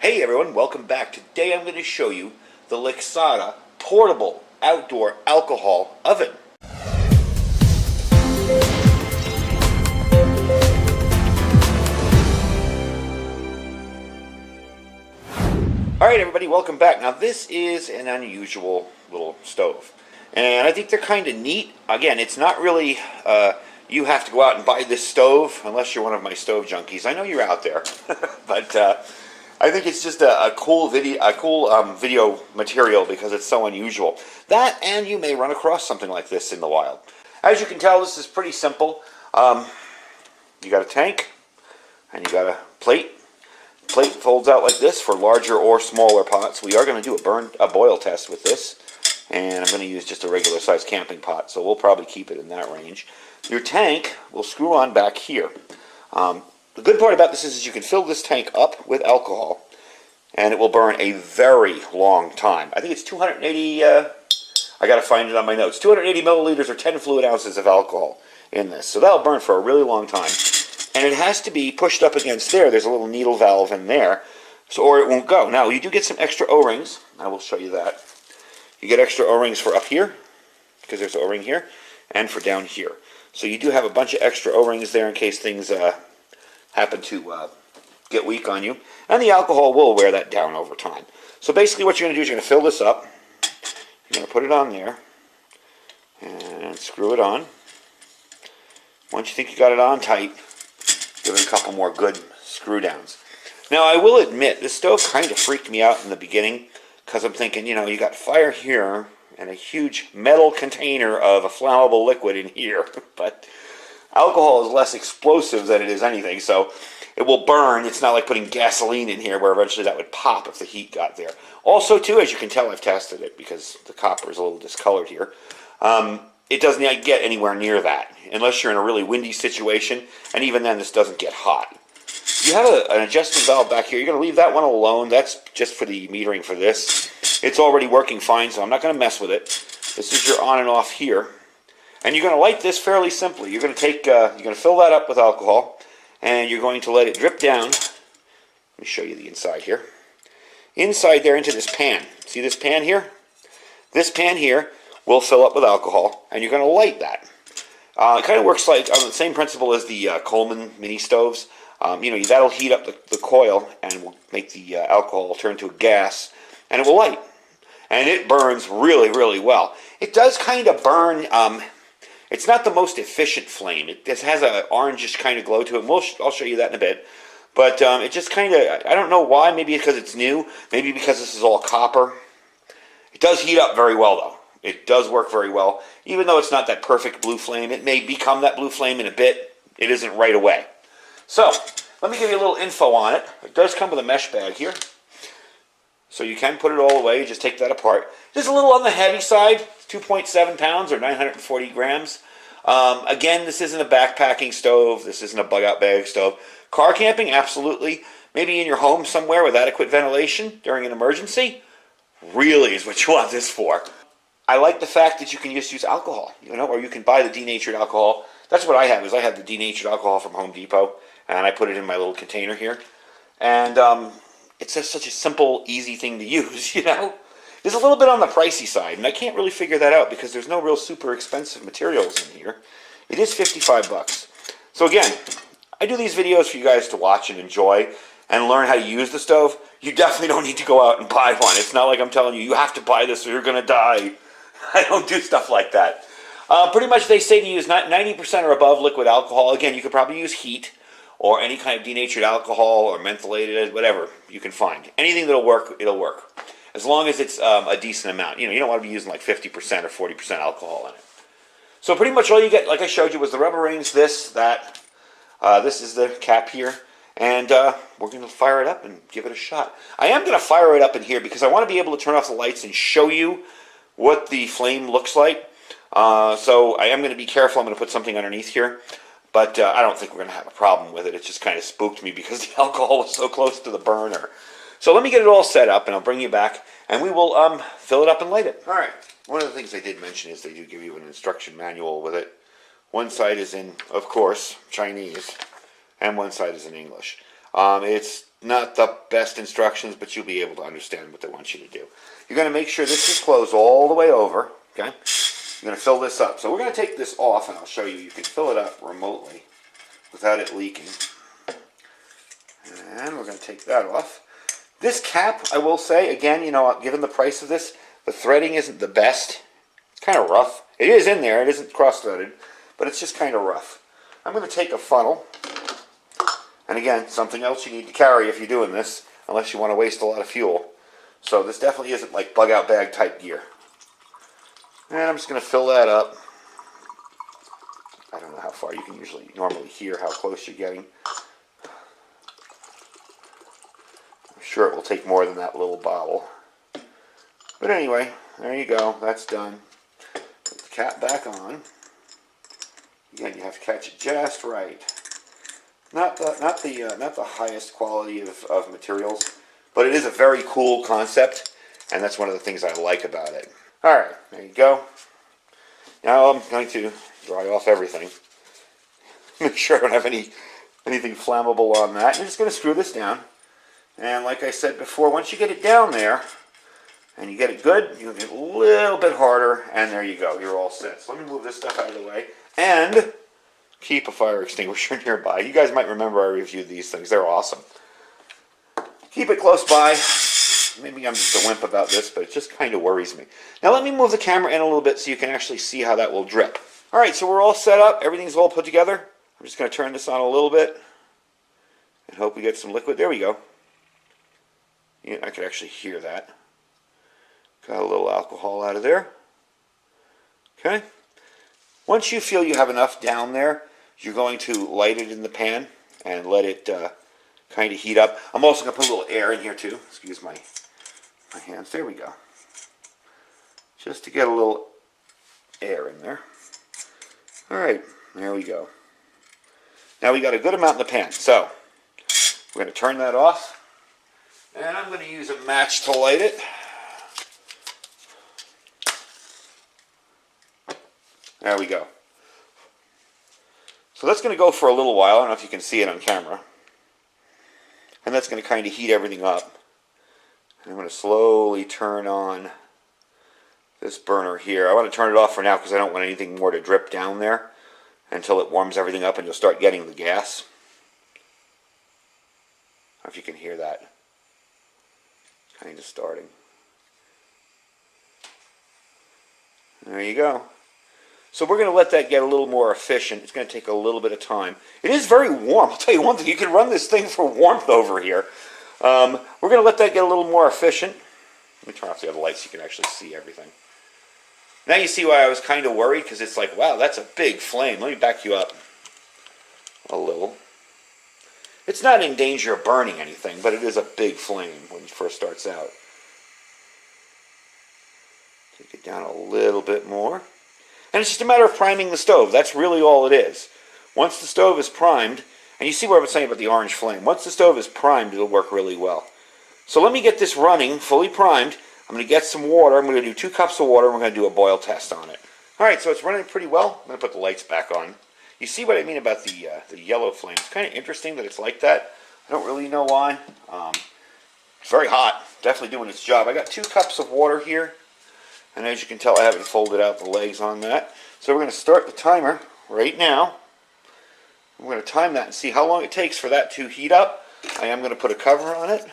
Hey everyone, welcome back. Today I'm going to show you the Lixada portable outdoor alcohol oven. Alright everybody, welcome back. Now this is an unusual little stove. And I think they're kind of neat. Again, it's not really, you have to go out and buy this stove unless you're one of my stove junkies. I know you're out there. But I think it's just a cool video material because it's so unusual. That, and you may run across something like this in the wild. As you can tell, this is pretty simple. You got a tank, and you got a plate. Plate folds out like this for larger or smaller pots. We are going to do a boil test with this, and I'm going to use just a regular size camping pot, so we'll probably keep it in that range. Your tank will screw on back here. The good part about this is you can fill this tank up with alcohol, and it will burn a very long time. I think it's 280, I got to find it on my notes, 280 milliliters or 10 fluid ounces of alcohol in this. So that'll burn for a really long time. And it has to be pushed up against there. There's a little needle valve in there, so or it won't go. Now, you do get some extra O-rings. I will show you that. You get extra O-rings for up here, because there's an O-ring here, and for down here. So you do have a bunch of extra O-rings there in case things happen to get weak on you. And the alcohol will wear that down over time. So basically what you're going to do is you're going to fill this up. You're going to put it on there. And screw it on. Once you think you got it on tight, give it a couple more good screw downs. Now I will admit, this stove kind of freaked me out in the beginning. Because I'm thinking, you know, you got fire here and a huge metal container of a flammable liquid in here. But alcohol is less explosive than it is anything, so it will burn. It's not like putting gasoline in here where eventually that would pop if the heat got there. Also, too, as you can tell, I've tested it because the copper is a little discolored here. It doesn't get anywhere near that unless you're in a really windy situation, and even then this doesn't get hot. You have an adjustment valve back here. You're going to leave that one alone. That's just for the metering for this. It's already working fine, so I'm not going to mess with it. This is your on and off here. And you're going to light this fairly simply. You're going to take, you're going to fill that up with alcohol, and you're going to let it drip down. Let me show you the inside here. Inside there into this pan. See this pan here? This pan here will fill up with alcohol, and you're going to light that. It kind of works like on the same principle as the Coleman mini stoves. You know, that'll heat up the coil and will make the alcohol turn to a gas, and it will light. And it burns really, really well. It does kind of burn. It's not the most efficient flame. It just has an orangish kind of glow to it. I'll show you that in a bit. But it just kind of, I don't know why. Maybe because it's new. Maybe because this is all copper. It does heat up very well, though. It does work very well. Even though it's not that perfect blue flame, it may become that blue flame in a bit. It isn't right away. So, let me give you a little info on it. It does come with a mesh bag here. So you can put it all away. Just take that apart. Just a little on the heavy side. 2.7 pounds or 940 grams. Again, this isn't a backpacking stove. This isn't a bug-out bag stove. Car camping, absolutely. Maybe in your home somewhere with adequate ventilation during an emergency. Really is what you want this for. I like the fact that you can just use alcohol, you know, or you can buy the denatured alcohol. That's what I have, is I have the denatured alcohol from Home Depot, and I put it in my little container here. And it's just such a simple, easy thing to use, you know. It's a little bit on the pricey side, and I can't really figure that out because there's no real super expensive materials in here. It is 55 bucks. So again, I do these videos for you guys to watch and enjoy and learn how to use the stove. You definitely don't need to go out and buy one. It's not like I'm telling you, you have to buy this or you're going to die. I don't do stuff like that. Pretty much they say to use 90% or above liquid alcohol. Again, you could probably use heat or any kind of denatured alcohol or mentholated, whatever you can find. Anything that'll work, it'll work. As long as it's a decent amount. You know, you don't want to be using like 50% or 40% alcohol in it. So pretty much all you get, like I showed you, was the rubber rings, this, that. This is the cap here. And we're going to fire it up and give it a shot. I am going to fire it up in here because I want to be able to turn off the lights and show you what the flame looks like. So I am going to be careful. I'm going to put something underneath here. But I don't think we're going to have a problem with it. It just kind of spooked me because the alcohol was so close to the burner. So let me get it all set up, and I'll bring you back, and we will fill it up and light it. All right. One of the things I did mention is they do give you an instruction manual with it. One side is in, of course, Chinese, and one side is in English. It's not the best instructions, but you'll be able to understand what they want you to do. You're going to make sure this is closed all the way over, okay? You're going to fill this up. So we're going to take this off, and I'll show you. You can fill it up remotely without it leaking. And we're going to take that off. This cap, I will say, again, you know, given the price of this, the threading isn't the best. It's kind of rough. It is in there. It isn't cross-threaded, but it's just kind of rough. I'm going to take a funnel. And again, something else you need to carry if you're doing this, unless you want to waste a lot of fuel. So this definitely isn't like bug-out bag type gear. And I'm just going to fill that up. I don't know how far you can normally hear how close you're getting. I'm sure it will take more than that little bottle. But anyway, there you go. That's done. Put the cap back on. Again, you have to catch it just right. Not the highest quality of materials, but it is a very cool concept, and that's one of the things I like about it. All right, there you go. Now I'm going to dry off everything. Make sure I don't have anything flammable on that. I'm just going to screw this down. And like I said before, once you get it down there, and you get it good, you'll get a little bit harder, and there you go. You're all set. So let me move this stuff out of the way. And keep a fire extinguisher nearby. You guys might remember I reviewed these things. They're awesome. Keep it close by. Maybe I'm just a wimp about this, but it just kind of worries me. Now let me move the camera in a little bit so you can actually see how that will drip. All right, so we're all set up. Everything's all put together. I'm just going to turn this on a little bit and hope we get some liquid. There we go. Yeah, I could actually hear that. Got a little alcohol out of there. Okay. Once you feel you have enough down there, you're going to light it in the pan and let it kind of heat up. I'm also going to put a little air in here too. Excuse my hands. There we go. Just to get a little air in there. All right, there we go. Now we got a good amount in the pan. So we're going to turn that off. And I'm going to use a match to light it. There we go. So that's going to go for a little while. I don't know if you can see it on camera. And that's going to kind of heat everything up. And I'm going to slowly turn on this burner here. I want to turn it off for now because I don't want anything more to drip down there until it warms everything up and you'll start getting the gas. I don't know if you can hear that. Kind of starting. There you go. So we're going to let that get a little more efficient. It's going to take a little bit of time. It is very warm. I'll tell you one thing. You can run this thing for warmth over here. We're going to let that get a little more efficient. Let me turn off the other lights so you can actually see everything. Now you see why I was kind of worried, because it's like, wow, that's a big flame. Let me back you up a little. It's not in danger of burning anything, but it is a big flame when it first starts out. Take it down a little bit more. And it's just a matter of priming the stove. That's really all it is. Once the stove is primed, and you see what I was saying about the orange flame. Once the stove is primed, it'll work really well. So let me get this running, fully primed. I'm going to get some water. I'm going to do 2 cups of water, and we're going to do a boil test on it. All right, so it's running pretty well. I'm going to put the lights back on. You see what I mean about the yellow flame. It's kind of interesting that it's like that. I don't really know why. It's very hot. Definitely doing its job. I got 2 cups of water here. And as you can tell, I haven't folded out the legs on that. So we're going to start the timer right now. We're going to time that and see how long it takes for that to heat up. I am going to put a cover on it.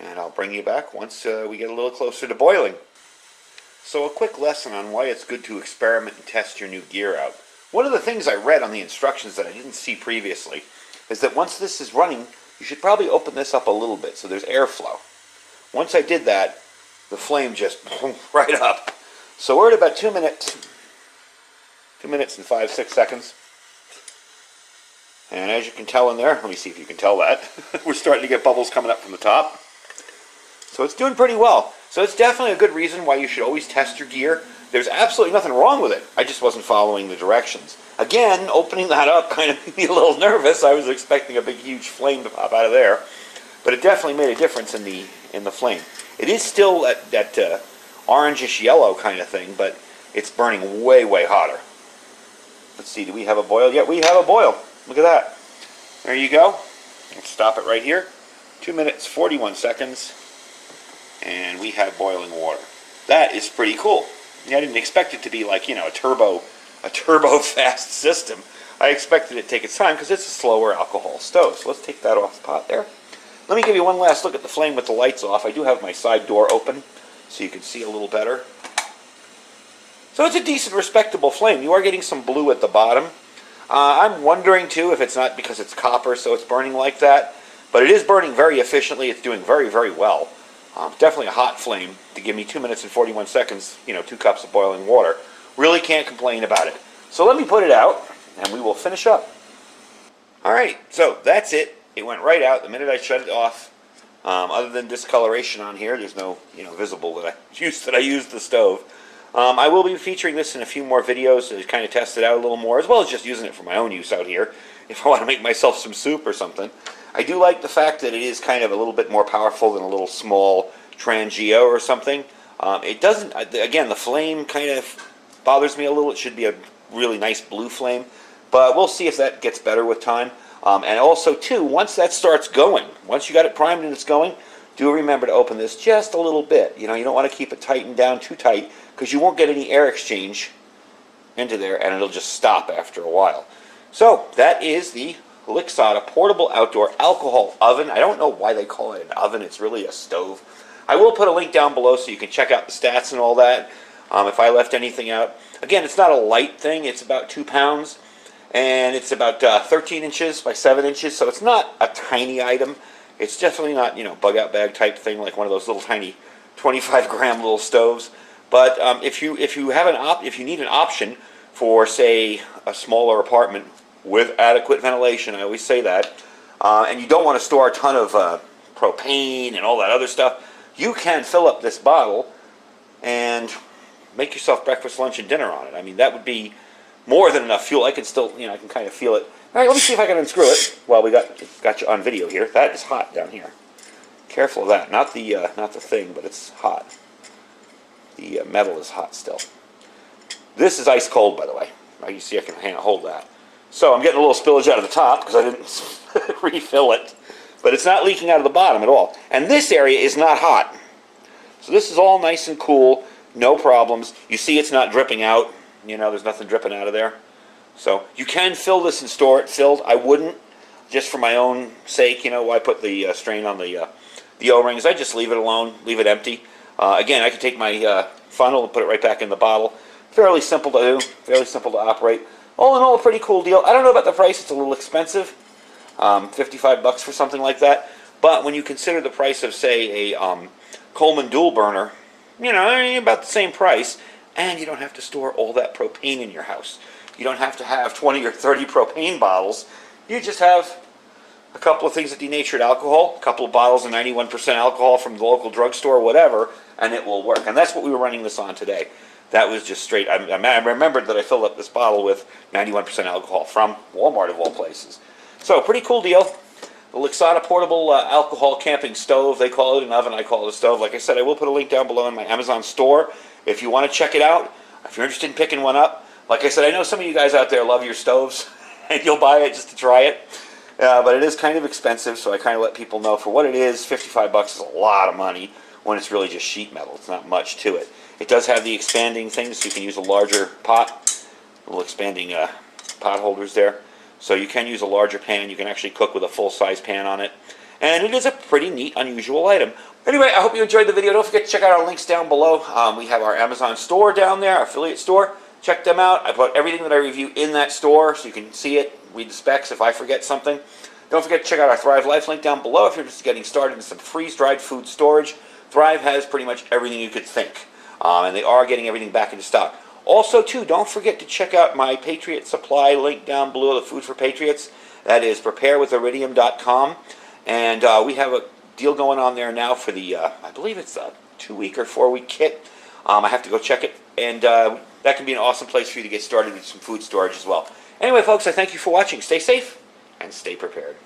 And I'll bring you back once we get a little closer to boiling. So a quick lesson on why it's good to experiment and test your new gear out. One of the things I read on the instructions that I didn't see previously is that once this is running, you should probably open this up a little bit so there's airflow. Once I did that, the flame just right up. So we're at about 2 minutes. 2 minutes and 5-6 seconds. And as you can tell in there, let me see if you can tell that. We're starting to get bubbles coming up from the top. So it's doing pretty well. So it's definitely a good reason why you should always test your gear. There's absolutely nothing wrong with it. I just wasn't following the directions. Again, opening that up kind of made me a little nervous. I was expecting a big, huge flame to pop out of there. But it definitely made a difference in the flame. It is still that orangish yellow kind of thing, but it's burning way, way hotter. Let's see, do we have a boil? Yeah, we have a boil. Look at that. There you go. Let's stop it right here. 2 minutes, 41 seconds. And we have boiling water. That is pretty cool. I didn't expect it to be like, a turbo fast system. I expected it to take its time because it's a slower alcohol stove. So let's take that off the pot there. Let me give you one last look at the flame with the lights off. I do have my side door open so you can see a little better. So it's a decent, respectable flame. You are getting some blue at the bottom. I'm wondering, too, if it's not because it's copper, so it's burning like that. But it is burning very efficiently. It's doing very, very well. Definitely a hot flame to give me 2 minutes and 41 seconds, 2 cups of boiling water. Really can't complain about it. So let me put it out, and we will finish up. All right, so that's it. It went right out the minute I shut it off. Other than discoloration on here, there's no visible that I used the stove. I will be featuring this in a few more videos to kind of test it out a little more, as well as just using it for my own use out here if I want to make myself some soup or something. I do like the fact that it is kind of a little bit more powerful than a little small Trangio or something. It doesn't, again, the flame kind of bothers me a little. It should be a really nice blue flame, but we'll see if that gets better with time. And also, too, once that starts going, once you got it primed and it's going, do remember to open this just a little bit. You don't want to keep it tightened down too tight because you won't get any air exchange into there and it'll just stop after a while. So that is the Lixada portable outdoor alcohol oven. I don't know why they call it an oven. It's really a stove. I will put a link down below so you can check out the stats and all that. If I left anything out. Again, it's not a light thing. It's about 2 pounds. And it's about 13 inches by 7 inches. So it's not a tiny item. It's definitely not, bug out bag type thing like one of those little tiny 25-gram little stoves. But if you need an option for, say, a smaller apartment with adequate ventilation, I always say that, and you don't want to store a ton of propane and all that other stuff, you can fill up this bottle and make yourself breakfast, lunch, and dinner on it. I mean, that would be more than enough fuel. I can still, I can kind of feel it. All right, let me see if I can unscrew it. Well, we got you on video here. That is hot down here. Careful of that. Not the thing, but it's hot. The metal is hot still. This is ice cold, by the way. You see, I can hold that. So I'm getting a little spillage out of the top because I didn't refill it. But it's not leaking out of the bottom at all. And this area is not hot. So this is all nice and cool. No problems. You see it's not dripping out. There's nothing dripping out of there. So you can fill this and store it filled. I wouldn't, just for my own sake. Why put the strain on the O-rings? I just leave it alone, leave it empty. Again, I can take my funnel and put it right back in the bottle. Fairly simple to do, fairly simple to operate. All in all, a pretty cool deal. I don't know about the price. It's a little expensive, $55 for something like that. But when you consider the price of, say, a Coleman dual burner, about the same price, and you don't have to store all that propane in your house. You don't have to have 20 or 30 propane bottles. You just have a couple of things of denatured alcohol, a couple of bottles of 91% alcohol from the local drugstore, whatever, and it will work. And that's what we were running this on today. That was just straight. I remembered that I filled up this bottle with 91% alcohol from Walmart, of all places. So, pretty cool deal. The Lixada portable alcohol camping stove. They call it an oven. I call it a stove. Like I said, I will put a link down below in my Amazon store if you want to check it out. If you're interested in picking one up. Like I said, I know some of you guys out there love your stoves, and you'll buy it just to try it. But it is kind of expensive, so I kind of let people know for what it is. $55 is a lot of money when it's really just sheet metal. It's not much to it. It does have the expanding things, so you can use a larger pot, little expanding pot holders there. So you can use a larger pan. You can actually cook with a full-size pan on it. And it is a pretty neat, unusual item. Anyway, I hope you enjoyed the video. Don't forget to check out our links down below. We have our Amazon store down there, our affiliate store. Check them out. I put everything that I review in that store so you can see it, read the specs if I forget something. Don't forget to check out our Thrive Life link down below if you're just getting started in some freeze-dried food storage. Thrive has pretty much everything you could think. And they are getting everything back into stock. Also, too, don't forget to check out my Patriot Supply link down below, the Food for Patriots. That is preparewithiridium.com. And we have a deal going on there now for the, I believe it's a 2-week or 4-week kit. I have to go check it. And that can be an awesome place for you to get started with some food storage as well. Anyway, folks, I thank you for watching. Stay safe and stay prepared.